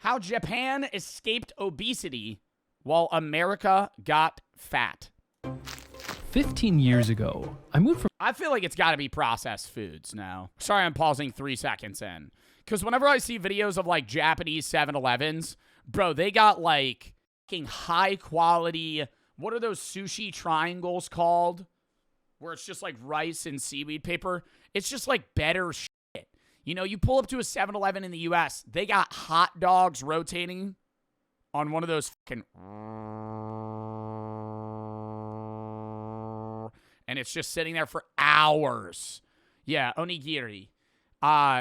How Japan escaped obesity while America got fat. 15 years ago, I moved from... I feel like it's got to be processed foods now. Sorry, I'm pausing 3 seconds in. Because whenever I see videos of, like, Japanese 7-Elevens, bro, they got, like, fucking high-quality... What are those sushi triangles called? Where it's just, like, rice and seaweed paper. It's just, like, better shit. You know, you pull up to a 7-Eleven in the U.S., they got hot dogs rotating on one of those fucking... And it's just sitting there for hours. Yeah, onigiri.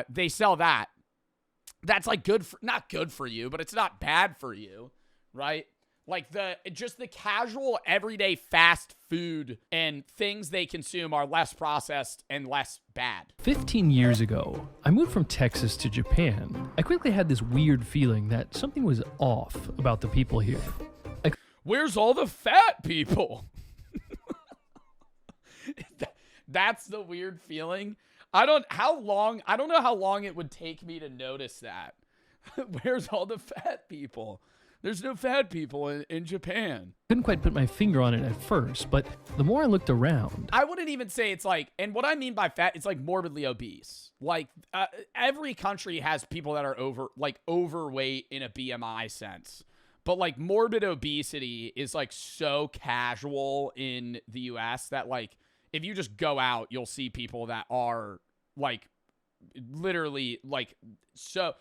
They sell that. That's like good for, not good for you, but it's not bad for you, right? Like just the casual everyday fast food and things they consume are less processed and less bad. 15 years ago, I moved from Texas to Japan. I quickly had this weird feeling that something was off about the people here. Where's all the fat people? That's the weird feeling. I don't know how long it would take me to notice that. Where's all the fat people? There's no fat people in Japan. Couldn't quite put my finger on it at first, but the more I looked around... I wouldn't even say it's like, and what I mean by fat, it's like morbidly obese. Like, every country has people that are overweight in a BMI sense. But, like, morbid obesity is, like, so casual in the U.S. that, like, if you just go out, you'll see people that are, like, literally, like, so...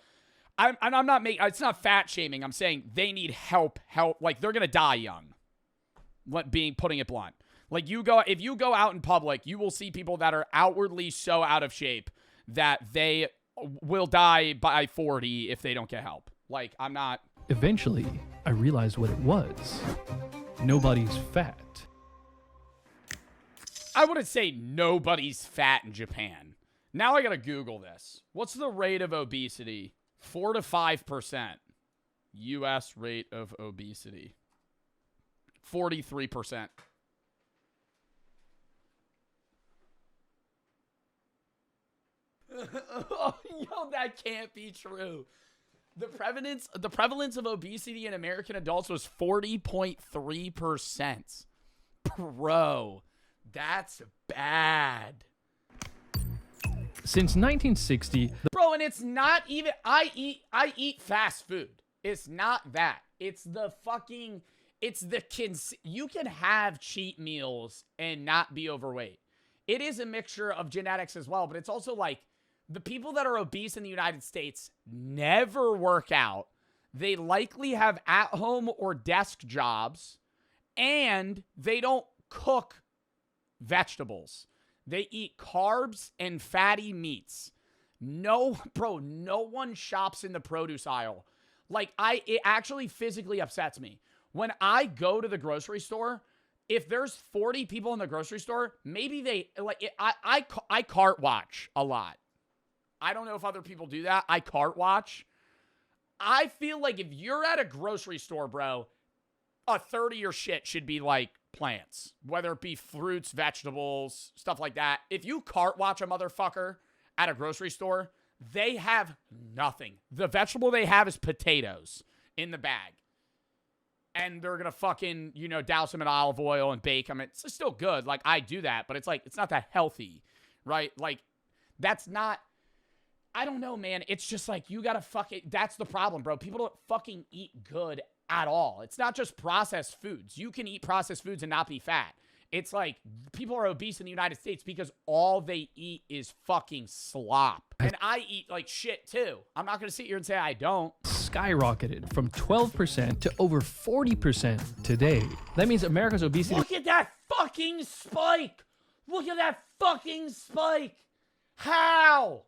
I'm not making, it's not fat shaming. I'm saying they need help. Like, they're going to die young. Putting it blunt. Like, if you go out in public, you will see people that are outwardly so out of shape that they will die by 40 if they don't get help. Like, I'm not. Eventually, I realized what it was. Nobody's fat. I wouldn't say nobody's fat in Japan. Now I got to Google this. What's the rate of obesity? 4 to 5%. U.S. rate of obesity. 43%. Oh, yo, that can't be true. The prevalence of obesity in American adults was 40.3%. Bro, that's bad. Since 1960, bro, and it's not even, I eat fast food. It's not that. It's the fucking, you can have cheat meals and not be overweight. It is a mixture of genetics as well, but it's also like the people that are obese in the United States never work out. They likely have at-home or desk jobs, and they don't cook vegetables. They eat carbs and fatty meats. No, bro, no one shops in the produce aisle. Like, it actually physically upsets me. When I go to the grocery store, if there's 40 people in the grocery store, maybe I cart watch a lot. I don't know if other people do that. I cart watch. I feel like if you're at a grocery store, bro, a third of your shit should be like plants, whether it be fruits, vegetables, stuff like that. If you cart watch a motherfucker at a grocery store, they have nothing. The vegetable they have is potatoes in the bag. And they're going to fucking, douse them in olive oil and bake them. It's still good. Like, I do that, but it's like, it's not that healthy, right? Like, that's not, I don't know, man. It's just like, you got to that's the problem, bro. People don't fucking eat good at all. It's not just processed foods. You can eat processed foods and not be fat. It's like people are obese in the United States because all they eat is fucking slop. And I eat like shit too. I'm not going to sit here and say I don't. Skyrocketed from 12% to over 40% today. That means America's obesity... Look at that fucking spike! Look at that fucking spike! How?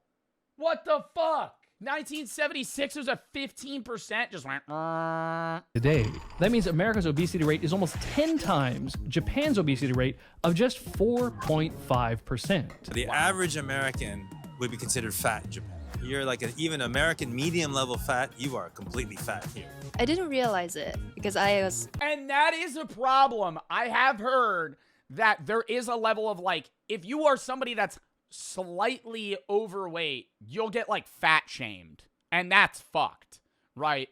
What the fuck? 1976 was a 15%, just went... Today, that means America's obesity rate is almost 10 times Japan's obesity rate of just 4.5%. The average American would be considered fat in Japan. You're like even American medium level fat, you are completely fat here. I didn't realize it because I was... And that is a problem. I have heard that there is a level of like, if you are somebody that's slightly overweight, you'll get like fat shamed. And that's fucked, right?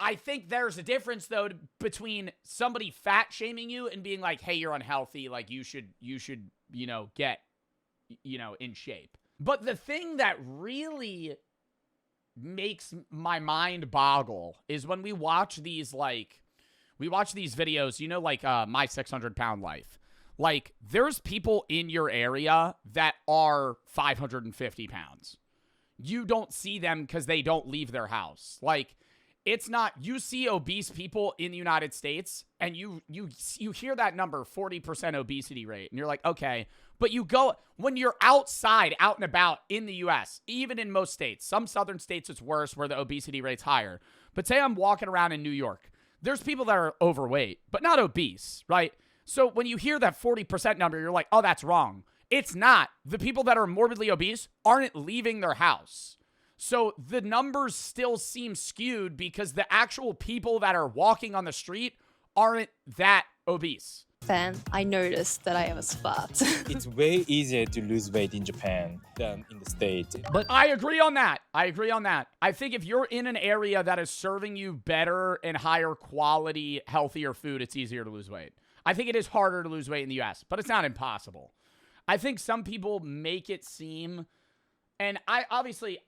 I think there's a difference though between somebody fat shaming you and being like, hey, you're unhealthy, like you should, get, in shape. But the thing that really makes my mind boggle is when we watch these videos, like My 600 Pound Life. Like, there's people in your area that are 550 pounds. You don't see them because they don't leave their house. Like, it's not, you see obese people in the United States and you hear that number, 40% obesity rate. And you're like, okay, but you go, when you're outside, out and about in the US, even in most states, some southern states it's worse where the obesity rate's higher. But say I'm walking around in New York, there's people that are overweight, but not obese, right? So when you hear that 40% number, you're like, oh, that's wrong. It's not. The people that are morbidly obese aren't leaving their house. So the numbers still seem skewed because the actual people that are walking on the street aren't that obese. Then I noticed that I was fat. It's way easier to lose weight in Japan than in the States. But I agree on that. I think if you're in an area that is serving you better and higher quality, healthier food, it's easier to lose weight. I think it is harder to lose weight in the US, but it's not impossible. I think some people make it seem, and I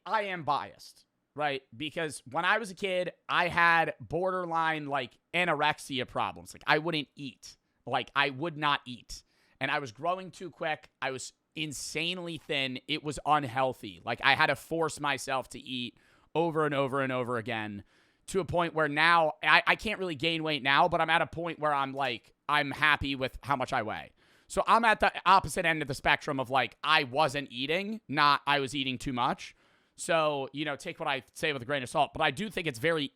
am biased, right? Because when I was a kid, I had borderline like anorexia problems. Like I wouldn't eat. Like I would not eat. And I was growing too quick. I was insanely thin. It was unhealthy. Like I had to force myself to eat over and over and over again to a point where now I can't really gain weight now, but I'm at a point where I'm happy with how much I weigh. So I'm at the opposite end of the spectrum of like, I wasn't eating, not I was eating too much. So, take what I say with a grain of salt. But I do think it's very,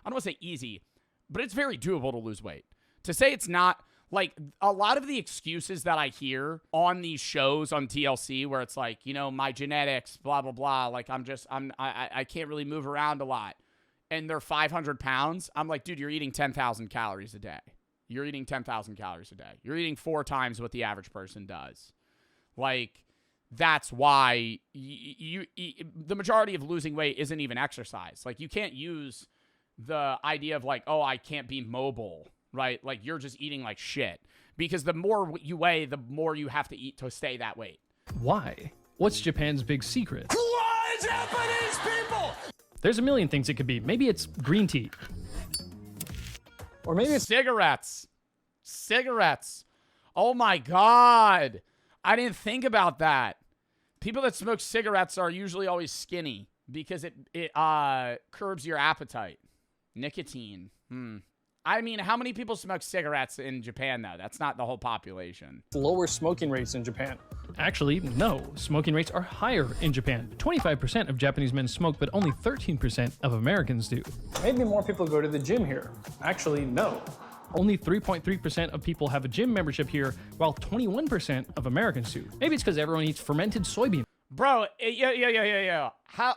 I don't want to say easy, but it's very doable to lose weight. To say it's not, like, a lot of the excuses that I hear on these shows on TLC where it's like, my genetics, blah, blah, blah. Like, I can't really move around a lot. And they're 500 pounds. I'm like, dude, you're eating 10,000 calories a day. You're eating 10,000 calories a day. You're eating 4 times what the average person does. Like, that's why the majority of losing weight isn't even exercise. Like, you can't use the idea of like, oh, I can't be mobile, right? Like, you're just eating like shit. Because the more you weigh, the more you have to eat to stay that weight. why? What's Japan's big secret? Why Japanese people? There's a million things it could be. Maybe it's green tea. Or maybe it's cigarettes. Cigarettes. Oh my God. I didn't think about that. People that smoke cigarettes are usually always skinny because it curbs your appetite. Nicotine. I mean, how many people smoke cigarettes in Japan, though? That's not the whole population. Lower smoking rates in Japan. Actually, no. Smoking rates are higher in Japan. 25% of Japanese men smoke, but only 13% of Americans do. Maybe more people go to the gym here. Actually, no. Only 3.3% of people have a gym membership here, while 21% of Americans do. Maybe it's because everyone eats fermented soybean. Bro, yeah. How,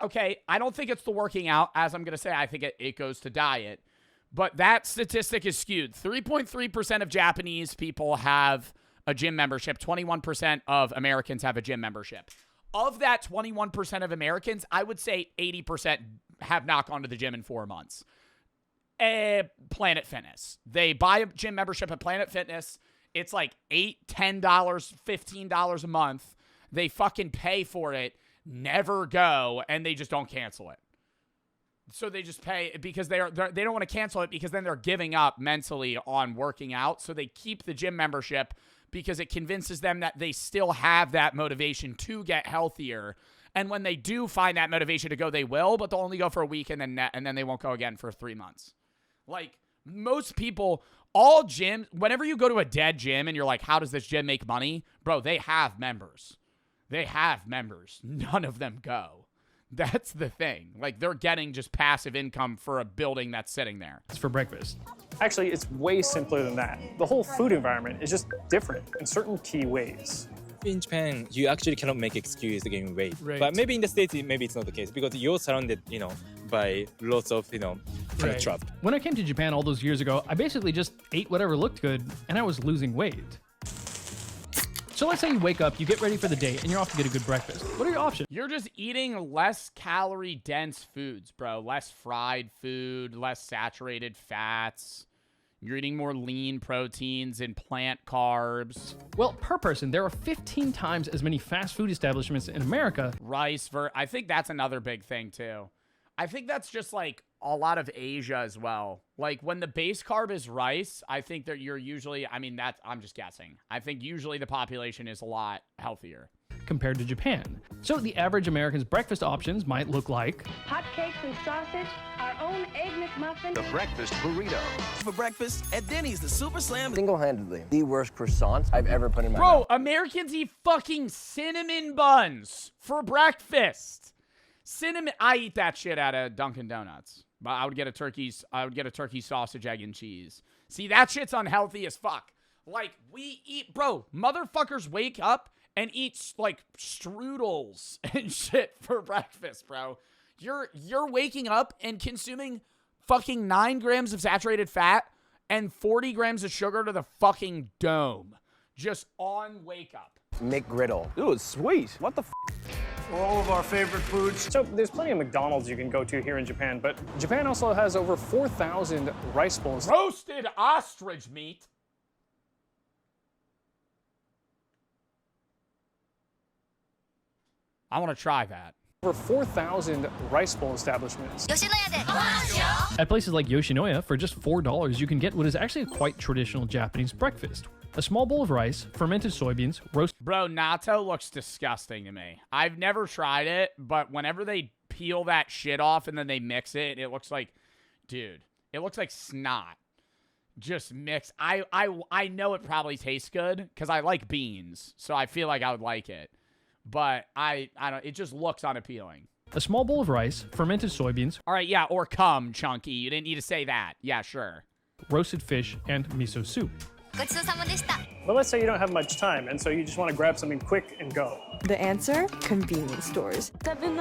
okay, I don't think it's the working out, as I'm going to say. I think it goes to diet. But that statistic is skewed. 3.3% of Japanese people have a gym membership. 21% of Americans have a gym membership. Of that 21% of Americans, I would say 80% have not gone to the gym in 4 months. Planet Fitness. They buy a gym membership at Planet Fitness. It's like $8, $10, $15 a month. They fucking pay for it, never go, and they just don't cancel it. So they just pay because they don't want to cancel it because then they're giving up mentally on working out. So they keep the gym membership because it convinces them that they still have that motivation to get healthier. And when they do find that motivation to go, they will, but they'll only go for a week and then they won't go again for 3 months. Like most people, all gyms, whenever you go to a dead gym and you're like, how does this gym make money? Bro, they have members. They have members. None of them go. That's the thing. Like, they're getting just passive income for a building that's sitting there. It's for breakfast. Actually, it's way simpler than that. The whole food environment is just different in certain key ways. In Japan, you actually cannot make excuse to gain weight. Right. But maybe in the States, maybe it's not the case because you're surrounded, by lots of, kind of trap. When I came to Japan all those years ago, I basically just ate whatever looked good, and I was losing weight. So let's say you wake up, you get ready for the day, and you're off to get a good breakfast. What are your options? You're just eating less calorie dense foods, bro. Less fried food, less saturated fats. You're eating more lean proteins and plant carbs. Well, per person, there are 15 times as many fast food establishments in America. Rice, I think that's another big thing too. I think that's just like a lot of Asia as well. Like when the base carb is rice, I think that you're usually, I mean, I'm just guessing. I think usually the population is a lot healthier Compared to Japan. So the average American's breakfast options might look like hot cakes and sausage, our own egg McMuffin. The breakfast burrito. For breakfast at Denny's, the Super Slam. Single-handedly, the worst croissants I've ever put in my Bro, mouth. Americans eat fucking cinnamon buns for breakfast. Cinnamon, I eat that shit out of Dunkin' Donuts. But I would get a turkey sausage, egg, and cheese. See, that shit's unhealthy as fuck. Like, we eat, bro, motherfuckers wake up and eat, like, strudels and shit for breakfast, bro. You're waking up and consuming fucking 9 grams of saturated fat and 40 grams of sugar to the fucking dome. Just on wake up. McGriddle. Ooh, it's sweet. What the f? All of our favorite foods. So there's plenty of McDonald's you can go to here in Japan, but Japan also has over 4,000 rice bowls. Roasted ostrich meat. I want to try that. Over 4,000 rice bowl establishments. at places like Yoshinoya for just $4 you can get what is actually a quite traditional Japanese breakfast. A small bowl of rice, fermented soybeans, roast. Bro, natto looks disgusting to me. I've never tried it, but whenever they peel that shit off and then they mix it, it looks like, dude, it looks like snot. Just mix. I know it probably tastes good because I like beans, so I feel like I would like it. But I don't. It just looks unappealing. A small bowl of rice, fermented soybeans. All right, yeah, or cum, Chunky. You didn't need to say that. Yeah, sure. Roasted fish and miso soup. But let's say you don't have much time, and so you just want to grab something quick and go. The answer? Convenience stores.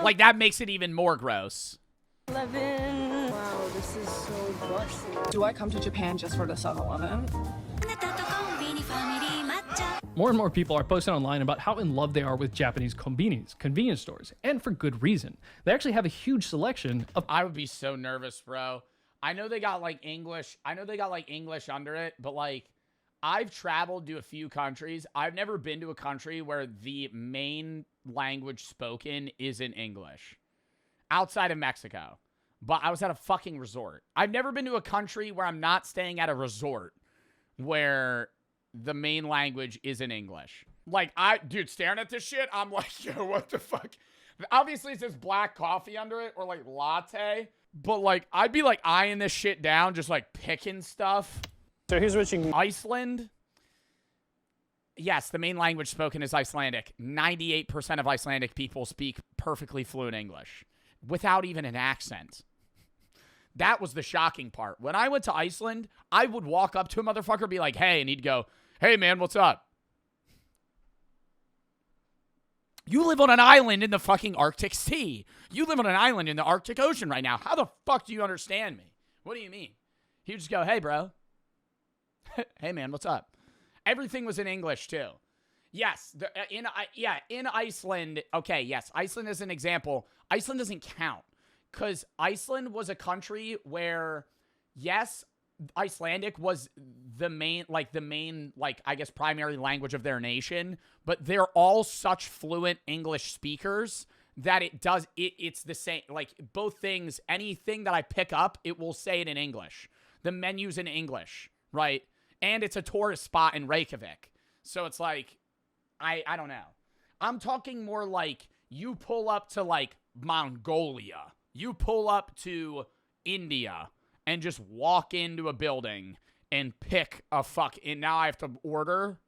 Like, that makes it even more gross. 11. Wow, this is so busy. Do I come to Japan just for the 7-Eleven? More and more people are posting online about how in love they are with Japanese convenience stores, and for good reason. They actually have a huge selection of... I would be so nervous, bro. I know they got, like, English. I know they got, like, English under it, but, like, I've traveled to a few countries. I've never been to a country where the main language spoken isn't English. Outside of Mexico. But I was at a fucking resort. I've never been to a country where I'm not staying at a resort where the main language isn't English. Like, dude, staring at this shit, I'm like, yo, what the fuck? Obviously, it says black coffee under it or, like, latte. But, like, I'd be, like, eyeing this shit down, just, like, picking stuff. So here's what you can... Iceland. Yes, the main language spoken is Icelandic. 98% of Icelandic people speak perfectly fluent English without even an accent. That was the shocking part. When I went to Iceland, I would walk up to a motherfucker and be like, hey, and he'd go, hey, man, what's up? You live on an island in the fucking Arctic Sea. You live on an island in the Arctic Ocean right now. How the fuck do you understand me? What do you mean? He would just go, hey, bro. Hey, man, what's up? Everything was in English, too. Yes, in Iceland, okay, yes, Iceland is an example. Iceland doesn't count because Iceland was a country where, yes, Icelandic was the main, I guess, primary language of their nation, but they're all such fluent English speakers that it's the same, like, both things, anything that I pick up, it will say it in English. The menu's in English, right? And it's a tourist spot in Reykjavik. So it's like, I don't know. I'm talking more like you pull up to, like, Mongolia. You pull up to India and just walk into a building and pick a and now I have to order.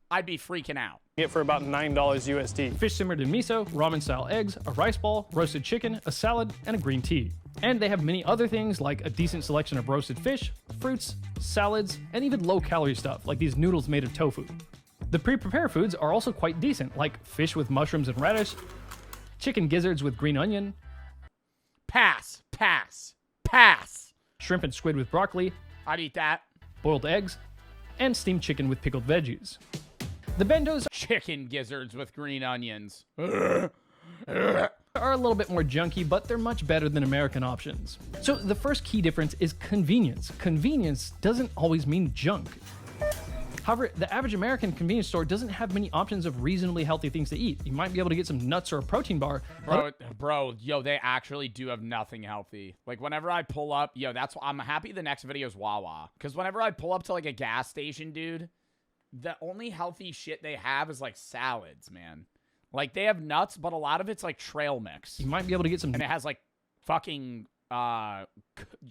I'd be freaking out. Get for about $9 USD. Fish simmered in miso, ramen-style eggs, a rice ball, roasted chicken, a salad, and a green tea. And they have many other things like a decent selection of roasted fish, fruits, salads, and even low-calorie stuff like these noodles made of tofu. The pre-prepared foods are also quite decent, like fish with mushrooms and radish, chicken gizzards with green onion, Pass. shrimp and squid with broccoli, I'd eat that. boiled eggs, and steamed chicken with pickled veggies. The bentos Chicken gizzards with green onions. are a little bit more junky, but they're much better than American options. So the first key difference is convenience. Convenience doesn't always mean junk. However, the average American convenience store doesn't have many options of reasonably healthy things to eat. You might be able to get some nuts or a protein bar. Bro, yo, they actually do have nothing healthy. Like, whenever I pull up, yo, that's why I'm happy the next video is Wawa. Because whenever I pull up to, like, a gas station, dude, the only healthy shit they have is, like, salads, man. Like, they have nuts, but a lot of it's, like, trail mix. You might be able to get some... And it has, like, fucking...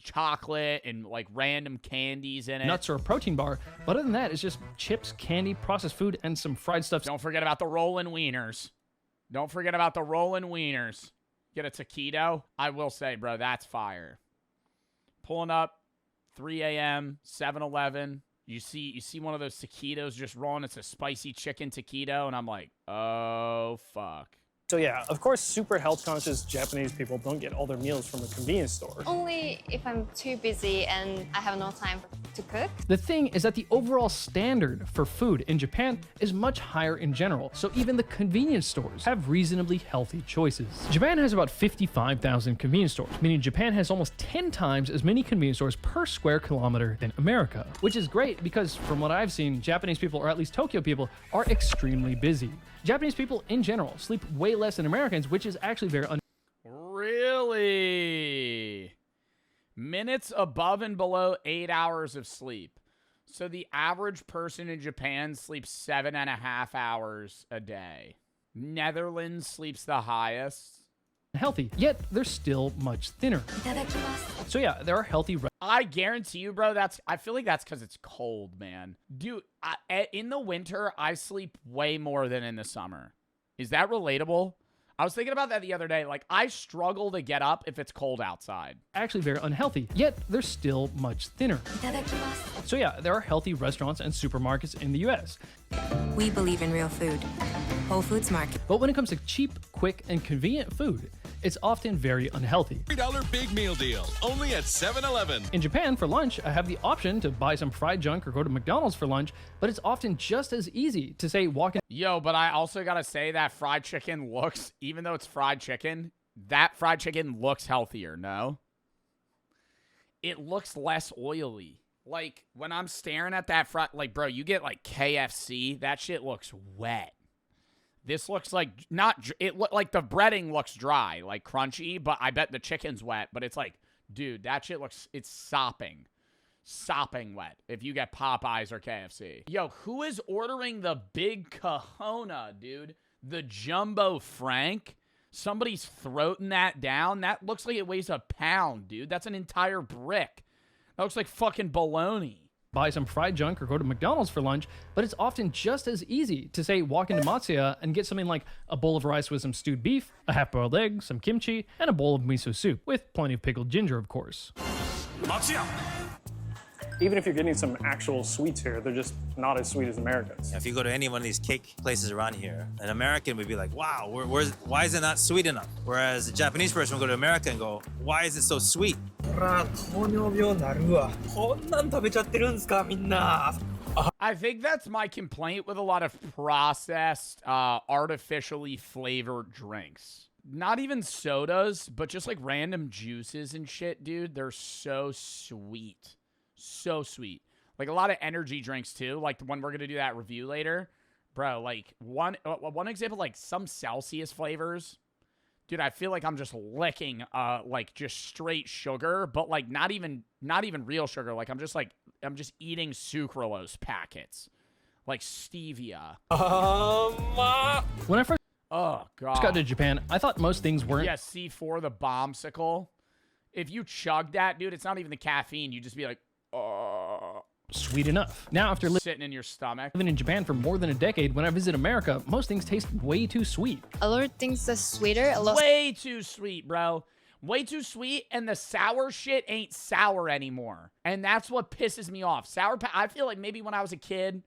chocolate and like random candies in it. Nuts or a protein bar. But other than that, it's just chips, candy, processed food, and some fried stuff. Don't forget about the rolling wieners. Don't forget about the rolling wieners. Get a taquito. I will say, bro, that's fire. Pulling up 3 a.m., 7-Eleven. You see one of those taquitos just rolling. It's a spicy chicken taquito, and I'm like, oh, fuck. So yeah, of course, super health conscious Japanese people don't get all their meals from a convenience store. Only if I'm too busy and I have no time to cook. The thing is that the overall standard for food in Japan is much higher in general, so even the convenience stores have reasonably healthy choices. Japan has about 55,000 convenience stores, meaning Japan has almost 10 times as many convenience stores per square kilometer than America, which is great because from what I've seen, Japanese people, or at least Tokyo people, are extremely busy. Japanese people in general sleep way less than Americans, which is actually very Really? Minutes above and below 8 hours of sleep. So the average person in Japan sleeps 7.5 hours a day. Netherlands sleeps the highest. healthy, yet they're still much thinner. So yeah, there are healthy... I guarantee you, bro, I feel like that's because it's cold, man. Dude, in the winter, I sleep way more than in the summer. Is that relatable? I was thinking about that the other day. Like, I struggle to get up if it's cold outside. Actually very unhealthy, yet they're still much thinner. So yeah, there are healthy restaurants and supermarkets in the US. We believe in real food. Whole Foods Market. But when it comes to cheap, quick, and convenient food, it's often very unhealthy. $3 big meal deal, only at 7-Eleven. In Japan, for lunch, I have the option to buy some fried junk or go to McDonald's for lunch, but it's often just as easy to say walk in. Yo, but I also gotta say that fried chicken looks, even though it's fried chicken, that fried chicken looks healthier, no? It looks less oily. Like, when I'm staring at that fried, like, bro, you get, like, KFC, that shit looks wet. This looks like, like the breading looks dry, like crunchy, but I bet the chicken's wet, but it's like, dude, that shit looks, it's sopping. Sopping wet if you get Popeyes or KFC. Yo, who is ordering the big Kahuna, dude? The Jumbo Frank? Somebody's throating that down? That looks like it weighs a pound, dude. That's an entire brick. That looks like fucking bologna. Buy some fried junk or go to McDonald's for lunch, but it's often just as easy to say walk into Matsuya and get something like a bowl of rice with some stewed beef, a half-boiled egg, some kimchi, and a bowl of miso soup, with plenty of pickled ginger, of course. Matsuya! Even if you're getting some actual sweets here, they're just not as sweet as Americans. If you go to any one of these cake places around here, an American would be like, wow, why is it not sweet enough? Whereas a Japanese person will go to America and go, why is it so sweet? I think that's my complaint with a lot of processed, artificially flavored drinks. Not even sodas, but just like random juices and shit, dude. They're so sweet. So sweet. Like a lot of energy drinks too. Like the one we're gonna do that review later, bro. Like one example, like some Celsius flavors, dude. I feel like I'm just licking, like just straight sugar, but like not even real sugar. Like I'm just eating sucralose packets, like stevia. When I first got to Japan, I thought most things weren't. Yeah, C4, the bombsicle. If you chug that, dude, it's not even the caffeine. You just be like, sweet enough. Now, after sitting in your stomach, living in Japan for more than a decade, when I visit America, most things taste way too sweet. A lot of things are sweeter. Way too sweet, bro. Way too sweet, and the sour shit ain't sour anymore. And that's what pisses me off. I feel like maybe when I was a kid,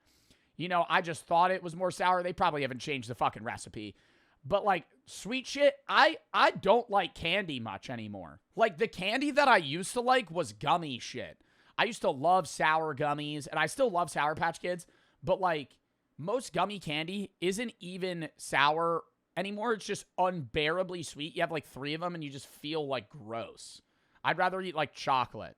you know, I just thought it was more sour. They probably haven't changed the fucking recipe. But, like, sweet shit, I don't like candy much anymore. Like, the candy that I used to like was gummy shit. I used to love sour gummies, and I still love Sour Patch Kids, but, like, most gummy candy isn't even sour anymore. It's just unbearably sweet. You have like 3 of them and you just feel like gross. I'd rather eat like chocolate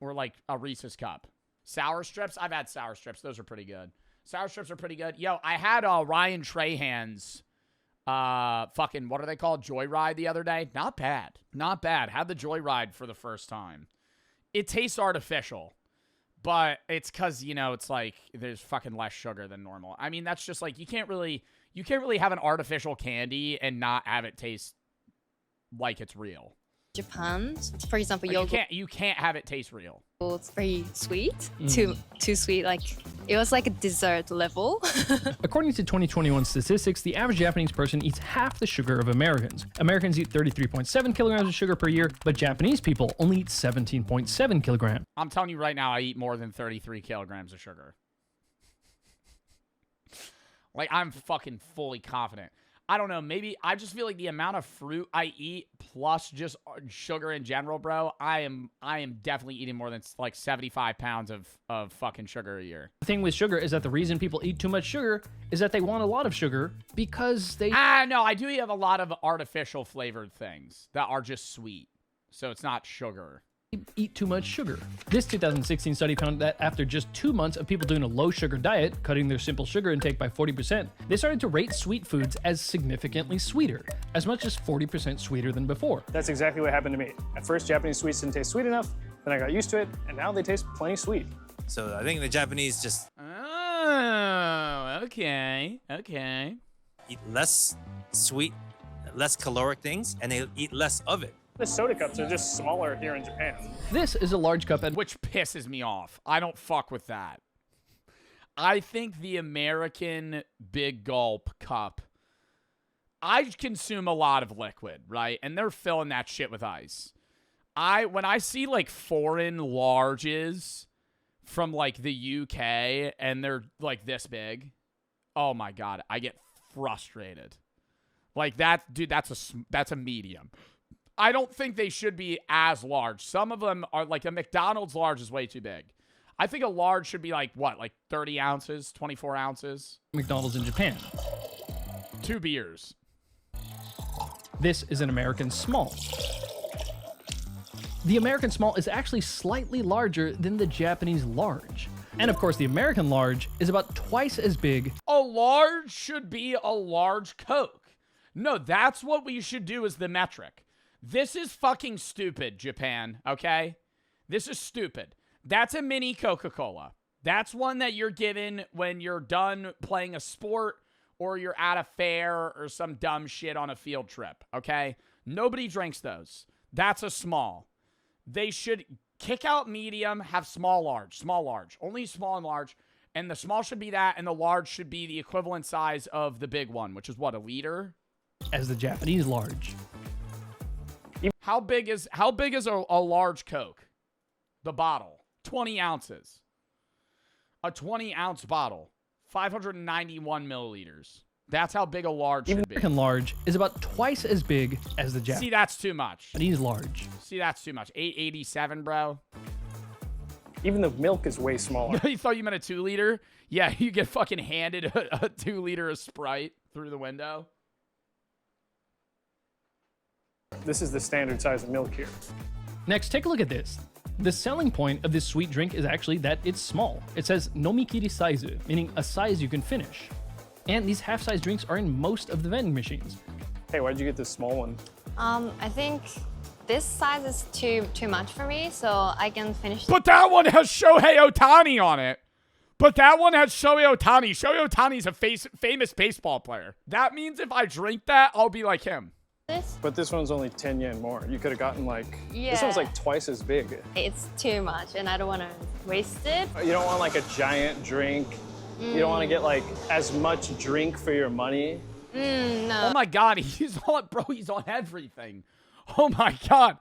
or like a Reese's cup. Sour strips, I've had sour strips. Those are pretty good. Sour strips are pretty good. Yo, I had Ryan Trahan's fucking, what are they called? Joyride the other day. Not bad. Not bad. Had the Joyride for the first time. It tastes artificial, but it's because, you know, it's like there's fucking less sugar than normal. I mean, that's just like, you can't really have an artificial candy and not have it taste like it's real. Japan, for example, Like, yogurt. you can't have it taste real. It's very sweet, too sweet. Like it was like a dessert level. According to 2021 statistics, the average Japanese person eats half the sugar of Americans. Americans eat 33.7 kilograms of sugar per year, but Japanese people only eat 17.7 kilograms. I'm telling you right now, I eat more than 33 kilograms of sugar. Like, I'm fucking fully confident. I don't know, maybe I just feel like the amount of fruit I eat plus just sugar in general, bro, I am definitely eating more than like 75 pounds of fucking sugar a year. The thing with sugar is that the reason people eat too much sugar is that they want a lot of sugar because they... No, I do have a lot of artificial flavored things that are just sweet. So it's not sugar. Eat too much sugar. This 2016 study found that after just 2 months of people doing a low sugar diet, cutting their simple sugar intake by 40%, they started to rate sweet foods as significantly sweeter, as much as 40% sweeter than before. That's exactly what happened to me. At first, Japanese sweets didn't taste sweet enough, then I got used to it, and now they taste plenty sweet. So I think the Japanese just Oh, okay. eat less sweet, less caloric things, and they eat less of it. The soda cups are just smaller here in Japan. This is a large cup, which pisses me off. I don't fuck with that. I think the American Big Gulp cup, I consume a lot of liquid, right? And they're filling that shit with ice. When I see like foreign larges from like the UK and they're like this big, oh my God, I get frustrated. Like that, dude, that's a medium. I don't think they should be as large. Some of them are like a McDonald's large is way too big. I think a large should be like what, like 30 ounces, 24 ounces? McDonald's in Japan. 2 beers. This is an American small. The American small is actually slightly larger than the Japanese large. And of course, the American large is about twice as big. A large should be a large Coke. No, that's what we should do as the metric. This is fucking stupid, Japan, okay? This is stupid. That's a mini Coca-Cola. That's one that you're given when you're done playing a sport or you're at a fair or some dumb shit on a field trip, okay? Nobody drinks those. That's a small. They should kick out medium, have small, large. Only small and large. And the small should be that, and the large should be the equivalent size of the big one, which is what, a liter? As the Japanese large. How big is a large Coke? The bottle. 20 ounces. A 20-ounce bottle. 591 milliliters. That's how big a large should be. American large is about twice as big as the Japanese. See, that's too much. Japanese large. See, that's too much. 887, bro. Even the milk is way smaller. You thought you meant a 2-liter? Yeah, you get fucking handed a 2-liter of Sprite through the window. This is the standard size of milk here. Next, take a look at this. The selling point of this sweet drink is actually that it's small. It says nomikiri saizu, meaning a size you can finish. And these half-size drinks are in most of the vending machines. Hey, why'd you get this small one? I think this size is too much for me, so I can finish. But that one has Shohei Ohtani on it. Shohei Ohtani's a famous baseball player. That means if I drink that, I'll be like him. But this one's only 10 yen more. You could have gotten like, Yeah. This one's like twice as big. It's too much, and I don't want to waste it. You don't want like a giant drink. You don't want to get like as much drink for your money. No. Oh my God, he's on everything. Oh my God.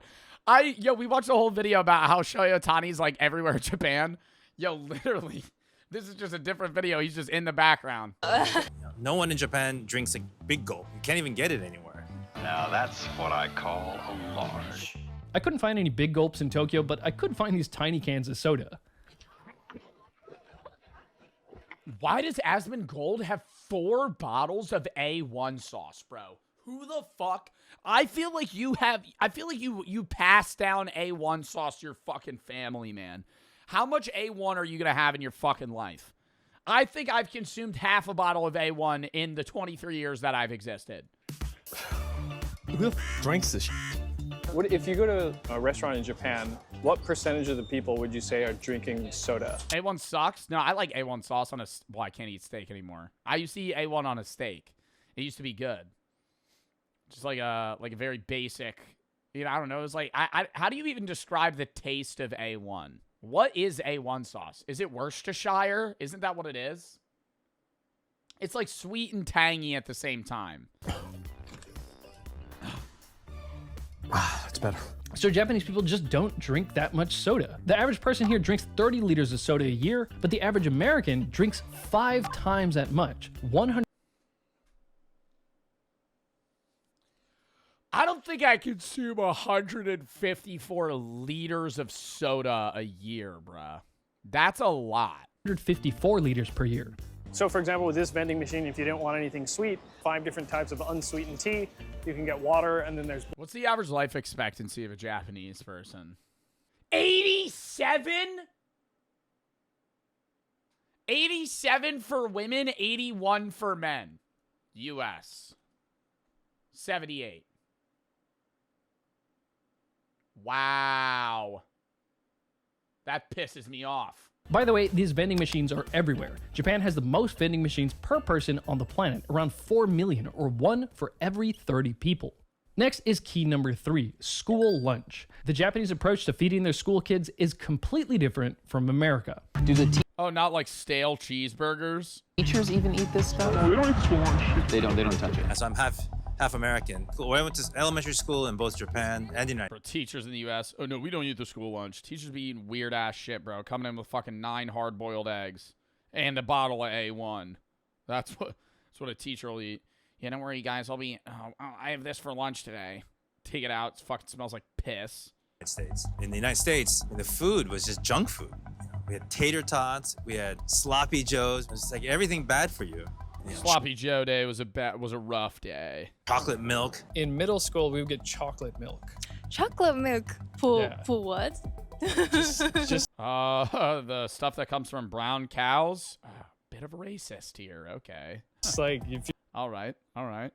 We watched a whole video about how Shohei Ohtani's like everywhere in Japan. Yo, literally, this is just a different video. He's just in the background. No one in Japan drinks a big gulp. You can't even get it anywhere. Now that's what I call a large. I couldn't find any big gulps in Tokyo, but I could find these tiny cans of soda. Why does Asmongold have 4 bottles of A1 sauce, bro? Who the fuck? I feel like you pass down A1 sauce to your fucking family, man. How much A1 are you going to have in your fucking life? I think I've consumed half a bottle of A1 in the 23 years that I've existed. Who drinks this shit? What, if you go to a restaurant in Japan, what percentage of the people would you say are drinking soda? A1 sucks? No, I like A1 sauce on a... Well, I can't eat steak anymore. I used to eat A1 on a steak. It used to be good. Just like a very basic... You know, I don't know. It was like... how do you even describe the taste of A1? What is A1 sauce? Is it Worcestershire? Isn't that what it is? It's like sweet and tangy at the same time. It's better. So Japanese people just don't drink that much soda. The average person here drinks 30 liters of soda a year, but the average American drinks 5 times that much. 100. I don't think I consume 154 liters of soda a year, bruh. That's a lot. 154 liters per year. So for example, with this vending machine, if you didn't want anything sweet, 5 different types of unsweetened tea, you can get water, and then there's... What's the average life expectancy of a Japanese person? 87? 87 for women, 81 for men. U.S. 78. Wow. That pisses me off. By the way, these vending machines are everywhere. Japan has the most vending machines per person on the planet, around 4 million, or 1 for every 30 people. Next is key number 3, school lunch. The Japanese approach to feeding their school kids is completely different from America. Oh, not like stale cheeseburgers? Teachers even eat this stuff? No, we don't eat school lunch. They don't touch it. So I'm half American. I went to elementary school in both Japan and the United Bro, teachers in the U.S. Oh, no, we don't eat the school lunch. Teachers be eating weird-ass shit, bro. Coming in with fucking 9 hard-boiled eggs and a bottle of A1. That's what a teacher will eat. Yeah, don't worry, guys. I have this for lunch today. Take it out. It fucking smells like piss. States. In the United States, the food was just junk food. We had tater tots. We had sloppy joes. It was like everything bad for you. Sloppy Joe day was a rough day. Chocolate milk. In middle school, we would get chocolate milk. Chocolate milk for what? Just the stuff that comes from brown cows. Bit of a racist here. Okay. It's like if all right.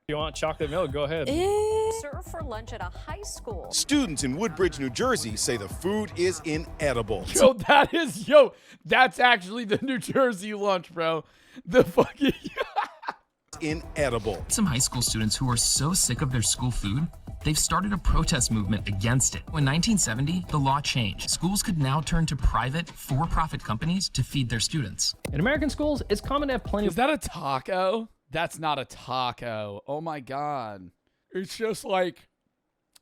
you want chocolate milk, go ahead. Served for lunch at a high school. Students in Woodbridge, New Jersey say the food is inedible. That's actually the New Jersey lunch, bro. The fucking inedible. Some high school students who are so sick of their school food, they've started a protest movement against it. In 1970, the law changed. Schools could now turn to private, for-profit companies to feed their students. In American schools, it's common to have plenty of... Is that a taco? That's not a taco. Oh my God. It's just like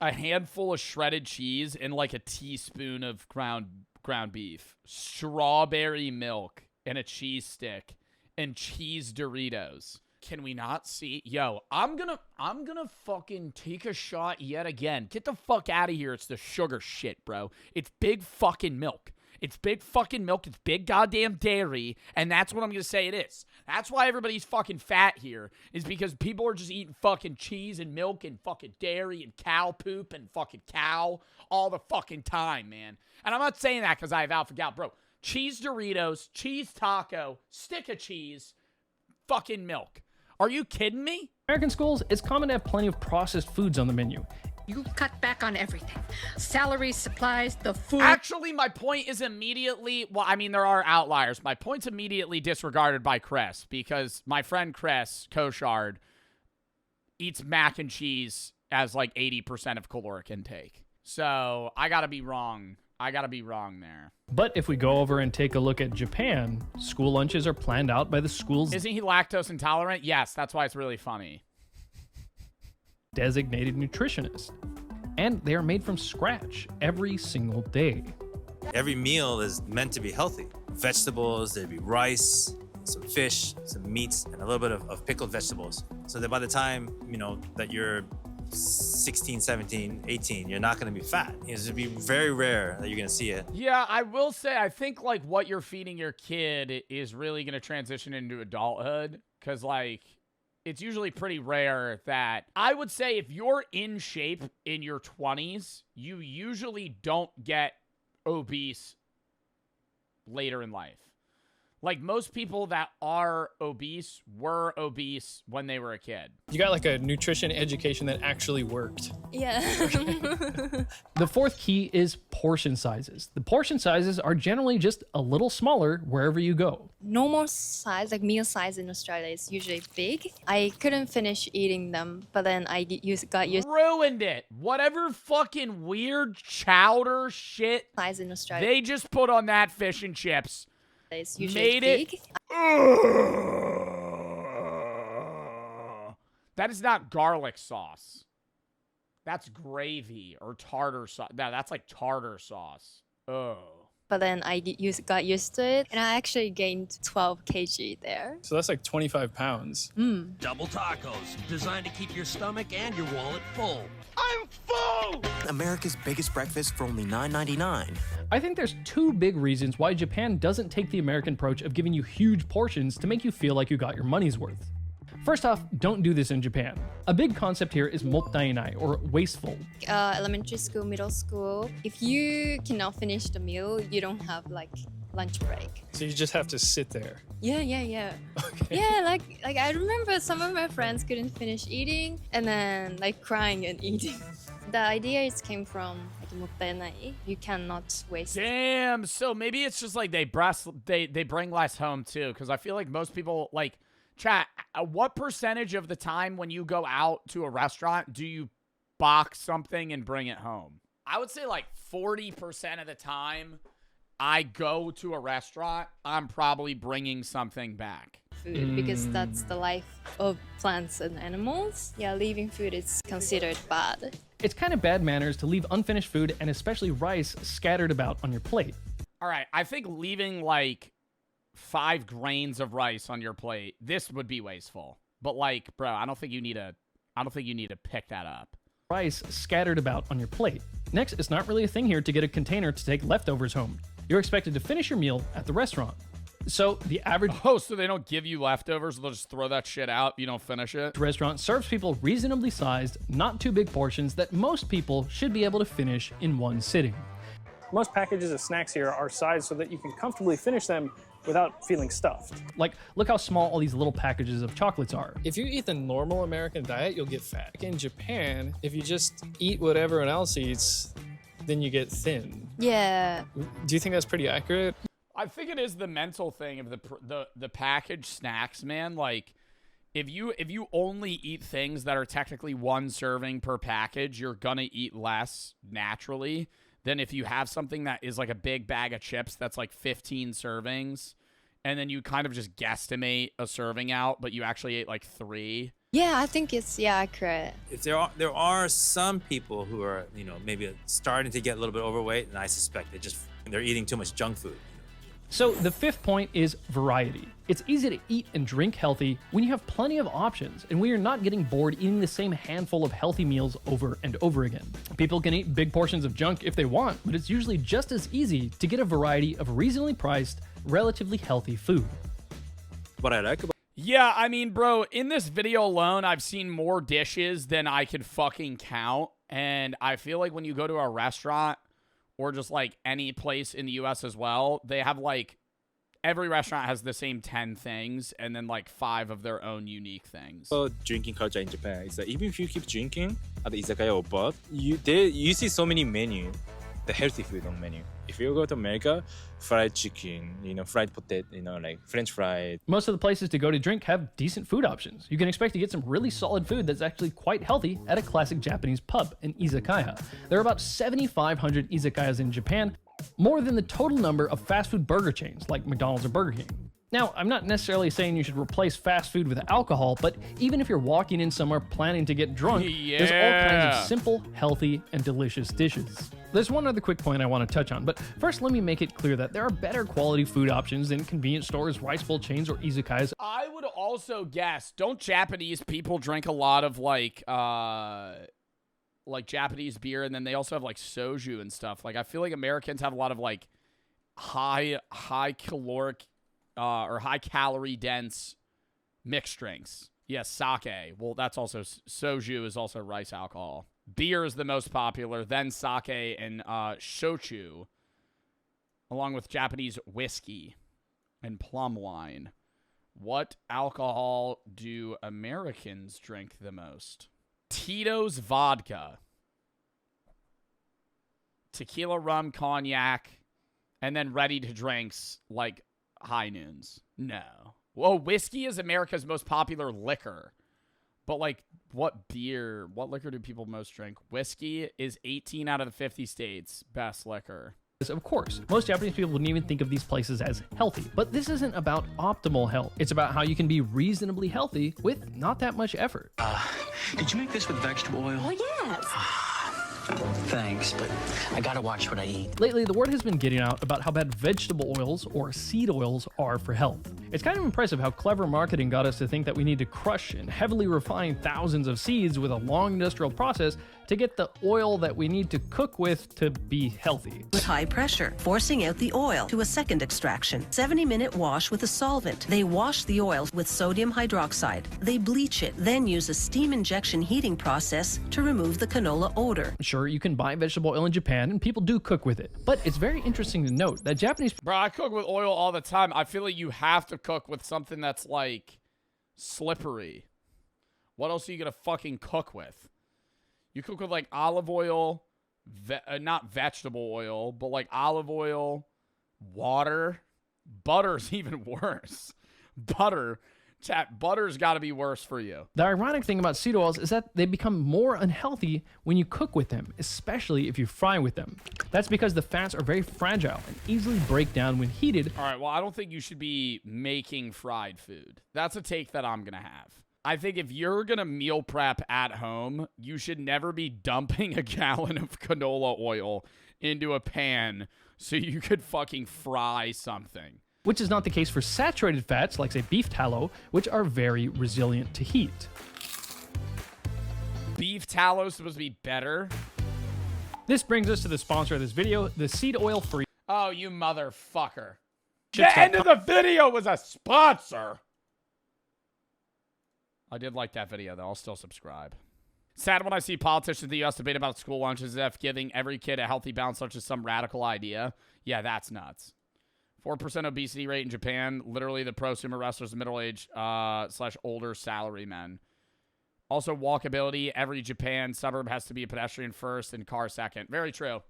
a handful of shredded cheese and like a teaspoon of ground beef, strawberry milk, and a cheese stick, and cheese Doritos. Can we not see? Yo, I'm gonna fucking take a shot yet again. Get the fuck out of here. It's the sugar shit, bro. It's big fucking milk. It's big fucking milk. It's big goddamn dairy. And that's what I'm going to say it is. That's why everybody's fucking fat here, is because people are just eating fucking cheese and milk and fucking dairy and cow poop and fucking cow all the fucking time, man. And I'm not saying that because I have alpha gal. Bro, cheese Doritos, cheese taco, stick of cheese, fucking milk. Are you kidding me? American schools, it's common to have plenty of processed foods on the menu. You cut back on everything. Salaries, supplies, the food. Actually, my point is immediately... Well, I mean, there are outliers. My point's immediately disregarded by Chris, because my friend Chris Koshard eats mac and cheese as like 80% of caloric intake. So, I gotta be wrong. I gotta be wrong there. But if we go over and take a look at Japan, school lunches are planned out by the school's... Isn't he lactose intolerant? Yes, that's why it's really funny. ...designated nutritionist. And they are made from scratch every single day. Every meal is meant to be healthy. Vegetables, there'd be rice, some fish, some meats, and a little bit of pickled vegetables. So that by the time, that you're 16, 17, 18, you're not going to be fat. It's going to be very rare that you're going to see it. Yeah, I will say, I think like what you're feeding your kid is really going to transition into adulthood. Because like, it's usually pretty rare that, I would say if you're in shape in your 20s, you usually don't get obese later in life. Like, most people that are obese were obese when they were a kid. You got like a nutrition education that actually worked. Yeah. The fourth key is portion sizes. The portion sizes are generally just a little smaller wherever you go. Normal size, like meal size in Australia, is usually big. I couldn't finish eating them, but then I got used. Ruined it. Whatever fucking weird chowder shit Size in Australia. they just put on that fish and chips. It's usually Made big. it. That is not garlic sauce. That's gravy or tartar sauce. No, that's like tartar sauce. Oh. But then I got used to it, and I actually gained 12 kg there. So that's like 25 pounds. Double tacos, designed to keep your stomach and your wallet full. I'm full! America's biggest breakfast for only $9.99. I think there's two big reasons why Japan doesn't take the American approach of giving you huge portions to make you feel like you got your money's worth. First off, don't do this in Japan. A big concept here is mottainai, or wasteful. Elementary school, middle school, if you cannot finish the meal, you don't have like lunch break. So you just have to sit there. Yeah. Okay. Yeah, like I remember some of my friends couldn't finish eating and then like crying and eating. The idea came from like mottainai. You cannot waste. Damn. So maybe it's just like they bring less home too, because I feel like most people like. Chat, what percentage of the time when you go out to a restaurant do you box something and bring it home? I would say like 40% of the time I go to a restaurant, I'm probably bringing something back. Food, because that's the life of plants and animals. Yeah, leaving food is considered bad. It's kind of bad manners to leave unfinished food and especially rice scattered about on your plate. All right, I think leaving like 5 grains of rice on your plate, this would be wasteful. But like, bro, I don't think you need to pick that up. Rice scattered about on your plate. Next, it's not really a thing here to get a container to take leftovers home. You're expected to finish your meal at the restaurant. So the average so they don't give you leftovers, they'll just throw that shit out if you don't finish it. Restaurant serves people reasonably sized, not too big portions that most people should be able to finish in one sitting. Most packages of snacks here are sized so that you can comfortably finish them without feeling stuffed. Like, look how small all these little packages of chocolates are. If you eat the normal American diet, you'll get fat. In Japan, if you just eat what everyone else eats, then you get thin. Yeah. Do you think that's pretty accurate? I think it is the mental thing of the packaged snacks, man. Like, if you only eat things that are technically 1 serving per package, you're gonna eat less naturally than if you have something that is like a big bag of chips that's like 15 servings, and then you kind of just guesstimate a serving out, but you actually ate like 3. Yeah, I think it's accurate. There are some people who are, maybe starting to get a little bit overweight, and I suspect they're eating too much junk food. So the 5th point is variety. It's easy to eat and drink healthy when you have plenty of options and when you're not getting bored eating the same handful of healthy meals over and over again. People can eat big portions of junk if they want, but it's usually just as easy to get a variety of reasonably priced, relatively healthy food. What I like about Yeah, I mean, bro, in this video alone, I've seen more dishes than I can fucking count, and I feel like when you go to a restaurant or just like any place in the US as well, they have like, every restaurant has the same 10 things and then like 5 of their own unique things. drinking culture in Japan, it's like even if you keep drinking at the izakaya or bar, you see so many menu, the healthy food on menu. If you go to America, fried chicken, fried potato, like French fried. Most of the places to go to drink have decent food options. You can expect to get some really solid food that's actually quite healthy at a classic Japanese pub, an izakaya. There are about 7,500 izakayas in Japan, more than the total number of fast food burger chains like McDonald's or Burger King. Now, I'm not necessarily saying you should replace fast food with alcohol, but even if you're walking in somewhere planning to get drunk, there's all kinds of simple, healthy, and delicious dishes. There's one other quick point I want to touch on, but first let me make it clear that there are better quality food options than convenience stores, rice bowl chains, or izakayas. I would also guess, don't Japanese people drink a lot of like like Japanese beer, and then they also have like soju and stuff. Like I feel like Americans have a lot of like high caloric or high calorie dense mixed drinks. Yes, sake. Well, that's also soju is also rice alcohol. Beer is the most popular, then sake and shochu, along with Japanese whiskey and plum wine. What alcohol do Americans drink the most? Tito's vodka, tequila, rum, cognac, and then ready to drinks like high noons. No. Well, whiskey is America's most popular liquor. But, like, what liquor do people most drink? Whiskey is 18 out of the 50 states best liquor. Of course, most Japanese people wouldn't even think of these places as healthy. But this isn't about optimal health. It's about how you can be reasonably healthy with not that much effort. Did you make this with vegetable oil? Oh, yes. Thanks, but I gotta watch what I eat. Lately, the word has been getting out about how bad vegetable oils or seed oils are for health. It's kind of impressive how clever marketing got us to think that we need to crush and heavily refine thousands of seeds with a long industrial process to get the oil that we need to cook with to be healthy. With high pressure, forcing out the oil to a second extraction. 70-minute wash with a solvent. They wash the oil with sodium hydroxide. They bleach it, then use a steam injection heating process to remove the canola odor. Sure, you can buy vegetable oil in Japan, and people do cook with it. But it's very interesting to note that Japanese... Bro, I cook with oil all the time. I feel like you have to cook with something that's, like, slippery. What else are you gonna fucking cook with? You cook with, like, olive oil, not vegetable oil, but, like, olive oil, water. Butter's even worse. Butter's got to be worse for you. The ironic thing about seed oils is that they become more unhealthy when you cook with them, especially if you fry with them. That's because the fats are very fragile and easily break down when heated. All right, well, I don't think you should be making fried food. That's a take that I'm going to have. I think if you're going to meal prep at home, you should never be dumping a gallon of canola oil into a pan so you could fucking fry something. Which is not the case for saturated fats, like, say, beef tallow, which are very resilient to heat. Beef tallow is supposed to be better? This brings us to the sponsor of this video, the seed oil free. Oh, you motherfucker. The end of the video was a sponsor. I did like that video, though. I'll still subscribe. Sad when I see politicians in the U.S. debate about school lunches as if giving every kid a healthy balance lunch is some radical idea. Yeah, that's nuts. 4% obesity rate in Japan. Literally the prosumer wrestlers, middle-aged / older salary men. Also, walkability. Every Japan suburb has to be a pedestrian first and car second. Very true.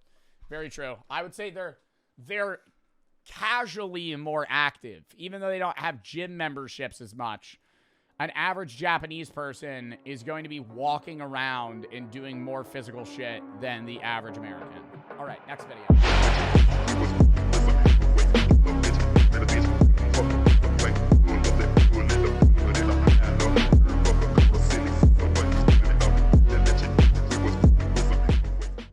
Very true. I would say they're casually more active, even though they don't have gym memberships as much. An average Japanese person is going to be walking around and doing more physical shit than the average American. All right, next video.